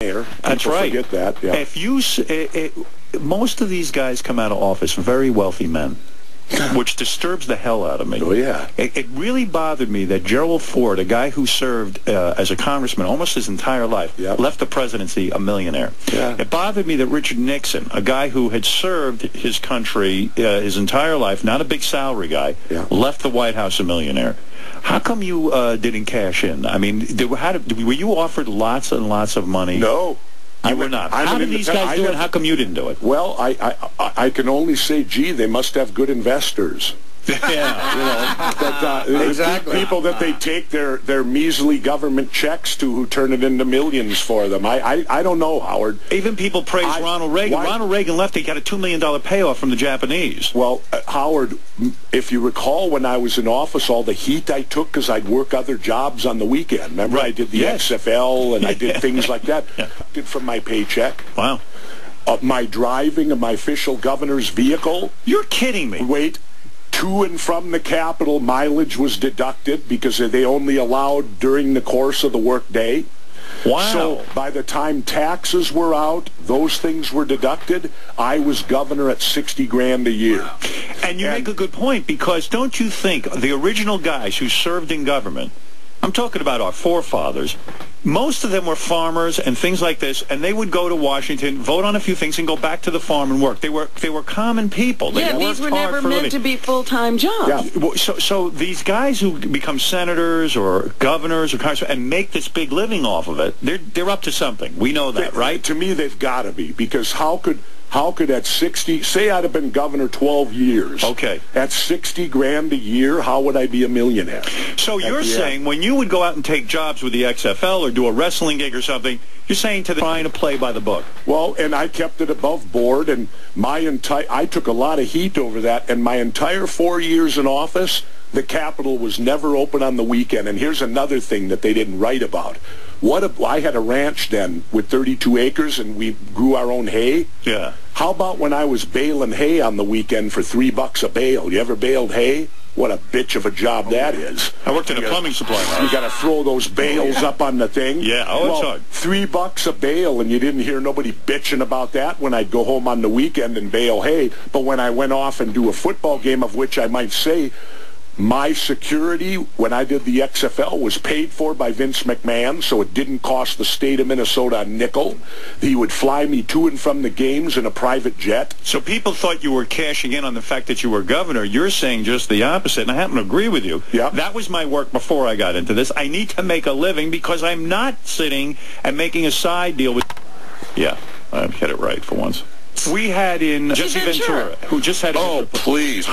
That's right. Forget that. Yeah. If you, most of these guys come out of office very wealthy men, which disturbs the hell out of me. Oh, yeah. It really bothered me that Gerald Ford, a guy who served as a congressman almost his entire life, left the presidency a millionaire. Yeah. It bothered me that Richard Nixon, a guy who had served his country his entire life, not a big salary guy, left the White House a millionaire. How come you didn't cash in? I mean, were you offered lots and lots of money? No. You were not. How did these guys do it? How come you didn't do it? Well, I can only say, gee, they must have good investors. Yeah, exactly. People that they take their measly government checks to, who turn it into millions for them. I don't know, Howard. Even people praise Ronald Reagan. Ronald Reagan left. He got a $2 million payoff from the Japanese. Well, Howard, if you recall, when I was in office, all the heat I took because I'd work other jobs on the weekend. Remember, I did the XFL and I did things like that. Did from my paycheck. Wow. My driving of my official governor's vehicle. You're kidding me. Wait. To and from the Capitol, mileage was deducted because they only allowed during the course of the workday. Wow. So by the time taxes were out, those things were deducted. I was governor at $60,000 a year. And you make a good point, because don't you think the original guys who served in government, I'm talking about our forefathers, most of them were farmers and things like this, and they would go to Washington, vote on a few things, and go back to the farm and work. They were common people. They these were never meant to be full-time jobs. Yeah. So these guys who become senators or governors or congressmen and make this big living off of it, they're up to something. We know that, right? To me, they've got to be, because how could at 60, say I'd have been governor 12 years. Okay. At $60,000 a year, how would I be a millionaire? So you're saying when you would go out and take jobs with the XFL or do a wrestling gig or something, you're saying to them trying to play by the book. Well, and I kept it above board, and I took a lot of heat over that, and my entire 4 years in office, the Capitol was never open on the weekend. And here's another thing that they didn't write about. I had a ranch then with 32 acres, and we grew our own hay. Yeah. How about when I was baling hay on the weekend for $3 a bale? You ever baled hay? What a bitch of a job that is. I worked in a plumbing supply house. You got to throw those bales up on the thing. Yeah, it's hard. $3 a bale, and you didn't hear nobody bitching about that when I'd go home on the weekend and bale hay. But when I went off and do a football game, of which I might say, my security, when I did the XFL, was paid for by Vince McMahon, so it didn't cost the state of Minnesota a nickel. He would fly me to and from the games in a private jet. So people thought you were cashing in on the fact that you were governor. You're saying just the opposite, and I happen to agree with you. Yeah. That was my work before I got into this. I need to make a living because I'm not sitting and making a side deal with... Yeah, I hit it right for once. We had in Jesse Ventura, who just had... Oh, please.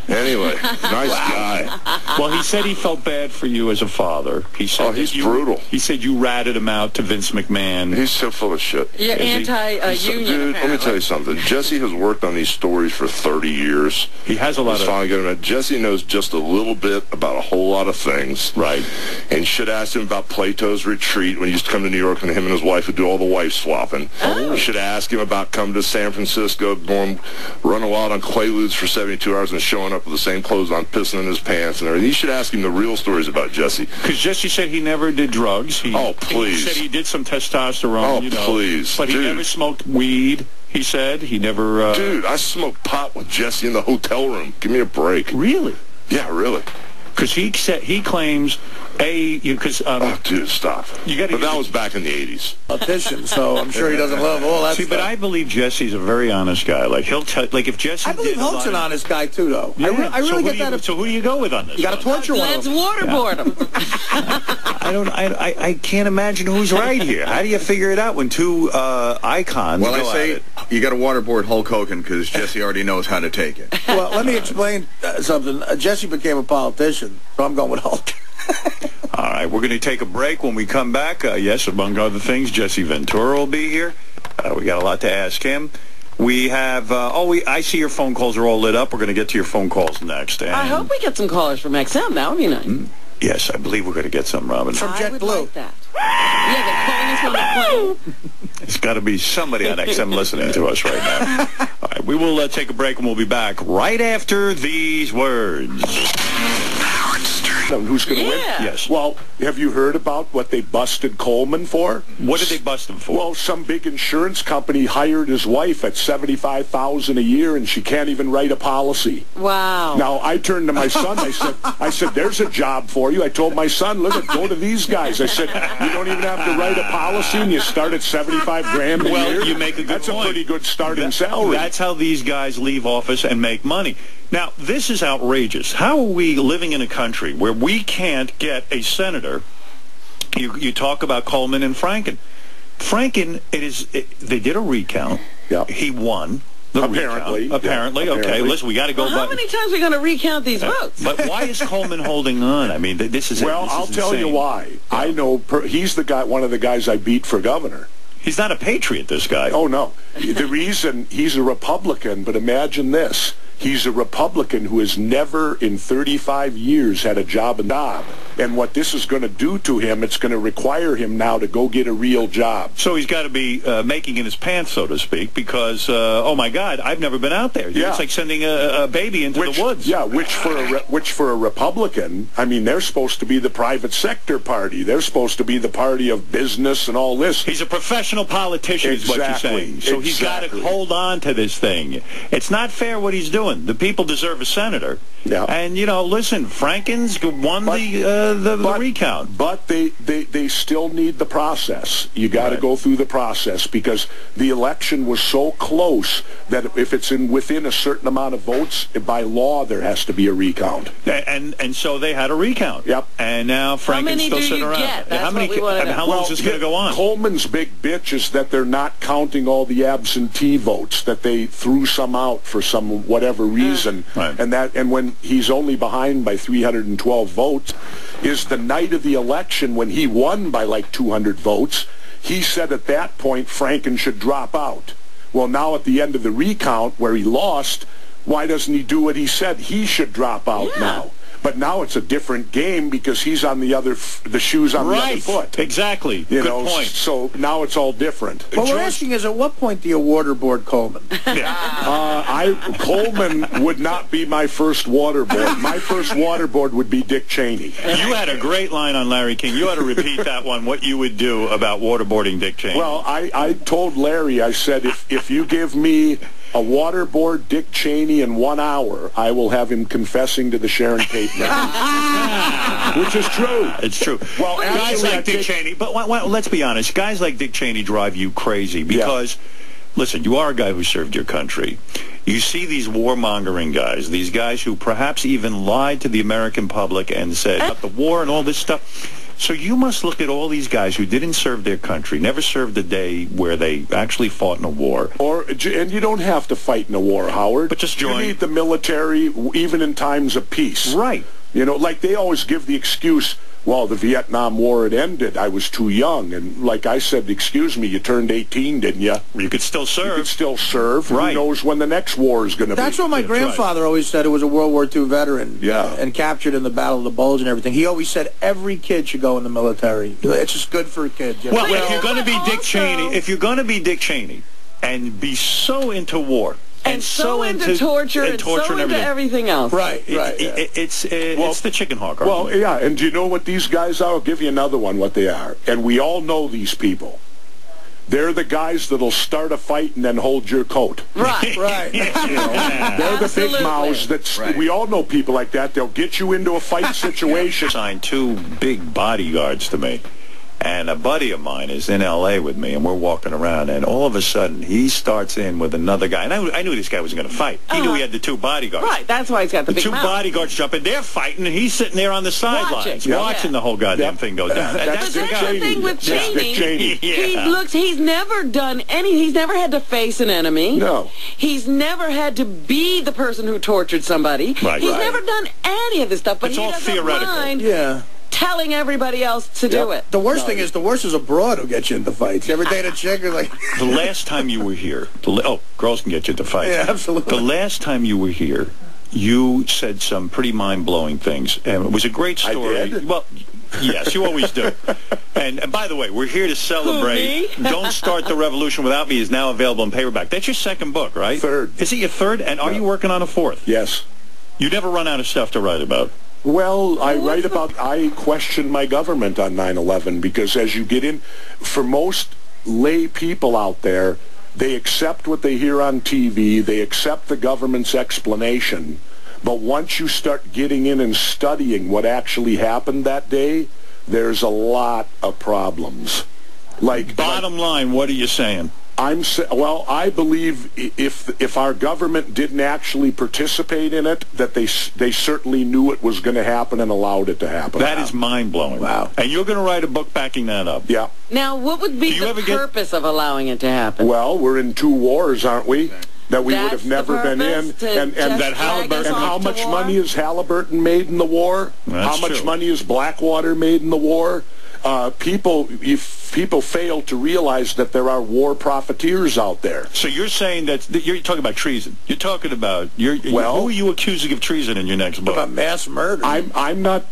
Anyway, nice guy. Well, he said he felt bad for you as a father. He said he's brutal. He said you ratted him out to Vince McMahon. He's so full of shit. You're anti-union. Dude, let me tell you something. Jesse has worked on these stories for 30 years. He has a lot of... Jesse knows just a little bit about a whole lot of things. Right. And you should ask him about Plato's Retreat when he used to come to New York, and him and his wife would do all the wife swapping. You should ask him about coming to San Francisco, going running wild on Quaaludes for 72 hours and showing up with the same clothes on, pissing in his pants and everything. You should ask him the real stories about Jesse. Because Jesse said he never did drugs. Please. He said he did some testosterone. Please. But he never smoked weed. He said he never... Dude, I smoked pot with Jesse in the hotel room. Give me a break. Really? Yeah, really. Because he claims dude, stop. But that was back in the 80s. Politician, so I'm sure he doesn't love all that stuff. But I believe Jesse's a very honest guy. Like he'll tell, like if Jesse. I believe Hulk's an honest guy too, though. Yeah. I really get that. So who do you go with on this? You got to torture one. Let's waterboard him. I can't imagine who's right here. How do you figure it out when two icons? Well, I say you got to waterboard Hulk Hogan because Jesse already knows how to take it. Well, let me explain something. Jesse became a politician, so I'm going with Hulk. All right, we're going to take a break. When we come back, yes, among other things, Jesse Ventura will be here. We got a lot to ask him. We have, I see your phone calls are all lit up. We're going to get to your phone calls next. And I hope we get some callers from XM. That would be nice. Yes, I believe we're going to get some, Robin. From JetBlue. Like that. Yeah, they're calling us from the plane. It's got to be somebody on XM listening to us right now. All right, we will take a break, and we'll be back right after these words. Howard Stern. Who's going to win? Yes. Well, have you heard about what they busted Coleman for? What did they bust him for? Well, some big insurance company hired his wife at $75,000 a year, and she can't even write a policy. Wow. Now, I turned to my son. I said, there's a job for you. I told my son, look, go to these guys. I said, you don't even have to write a policy, and you start at $75,000 a year. Well, you make a good That's point. a pretty good starting salary. That's how these guys leave office and make money. Now, this is outrageous. How are we living in a country where we can't get a senator? You talk about Coleman and Franken. Franken, they did a recount. Yeah. He won. Apparently. Apparently. Okay, listen, we got to go Well, how many times are we going to recount these votes? But why is Coleman holding on? I mean, this is Well, I'll tell you why. Yeah. I know he's the guy, one of the guys I beat for governor. He's not a patriot, this guy. Oh, no. The reason he's a Republican, but imagine this. He's a Republican who has never in 35 years had a job. And what this is going to do to him, it's going to require him now to go get a real job. So he's got to be making in his pants, so to speak, because, oh, my God, I've never been out there. Yeah. It's like sending a baby into the woods. Yeah, which for a Republican, I mean, they're supposed to be the private sector party. They're supposed to be the party of business and all this. He's a professional politician, is what you're saying. So he's got to hold on to this thing. It's not fair what he's doing. The people deserve a senator. Yeah. And, you know, listen, Franken's won the recount. But they still need the process. You got to go through the process because the election was so close that if it's within a certain amount of votes, by law, there has to be a recount. And so they had a recount. Yep. And now Franken's still sitting around. Get? That's what we want to know. How long is this going to go on? Coleman's big bitch is that they're not counting all the absentee votes, that they threw some out for some whatever reason. Right. And when he's only behind by 312 votes, is the night of the election when he won by like 200 votes, he said at that point Franken should drop out. Well, now at the end of the recount where he lost, why doesn't he do what he said? He should drop out now. But now it's a different game because he's on the shoes on the other foot. Exactly. Good point. So now it's all different. What we're asking is, at what point do you waterboard Coleman? Coleman would not be my first waterboard. My first waterboard would be Dick Cheney. You had a great line on Larry King. You ought to repeat that one, what you would do about waterboarding Dick Cheney. Well, I told Larry, I said, if you give me a waterboard Dick Cheney in 1 hour, I will have him confessing to the Sharon Tate murder. Which is true. It's true. Well, guys like Dick Cheney, but let's be honest, guys like Dick Cheney drive you crazy because, listen, you are a guy who served your country. You see these warmongering guys, these guys who perhaps even lied to the American public and said about the war and all this stuff. So you must look at all these guys who didn't serve their country, never served a day where they actually fought in a war. And you don't have to fight in a war, Howard. But just join. You need the military even in times of peace. Right. You know, like they always give the excuse, well, the Vietnam War had ended. I was too young. And like I said, excuse me, you turned 18, didn't you? You could still serve. You could still serve. Right. Who knows when the next war is going to be. That's what my grandfather always said. It was a World War II veteran. Yeah. And captured in the Battle of the Bulge and everything. He always said every kid should go in the military. It's just good for a kid. Well, if you're going to be Dick Cheney, and be so into war, and so into torture and so into everything else. Right. It's the chicken hawk argument. Well, yeah, and do you know what these guys are? I'll give you another one, what they are. And we all know these people. They're the guys that'll start a fight and then hold your coat. Right. You know, they're the big mouths we all know people like that. They'll get you into a fight situation. Signed 2 big bodyguards to me. And a buddy of mine is in L.A. with me, and we're walking around, and all of a sudden, he starts in with another guy. And I knew this guy was going to fight. He knew he had the 2 bodyguards. Right, that's why he's got the big 2 mouth. bodyguards jump in. They're fighting, and he's sitting there on the sidelines watching the whole goddamn thing go down. That's the thing with Cheney. Cheney. He's never done he's never had to face an enemy. No. He's never had to be the person who tortured somebody. Right. He's never done any of this stuff, but it's he all doesn't theoretical. mind telling everybody else to do it. The worst thing is, the worst is a broad who gets you into fights. You ever date a chick who's like... The last time you were here... girls can get you into fights. Yeah, absolutely. The last time you were here, you said some pretty mind-blowing things. And it was a great story. I did? Well, yes, you always do. And by the way, we're here to celebrate. Who, me? Don't Start the Revolution Without Me is now available in paperback. That's your 2nd book, right? 3rd. Is it your 3rd? And are you working on a 4th? Yes. You never run out of stuff to write about. Well, I question my government on 9/11 because as you get in, for most lay people out there, they accept what they hear on TV, they accept the government's explanation, but once you start getting in and studying what actually happened that day, there's a lot of problems. Bottom line, what are you saying? I believe if our government didn't actually participate in it, that they certainly knew it was going to happen and allowed it to happen. That is mind-blowing. Wow. And you're going to write a book backing that up. Yeah. Now, what would be the purpose of allowing it to happen? Well, we're in 2 wars, aren't we? That we would have never been in. And how much money has Halliburton made in the war? How much money has Blackwater made in the war? People fail to realize that there are war profiteers out there. So you're saying that you're talking about treason. You're talking about who are you accusing of treason in your next book? About mass murder. I'm not.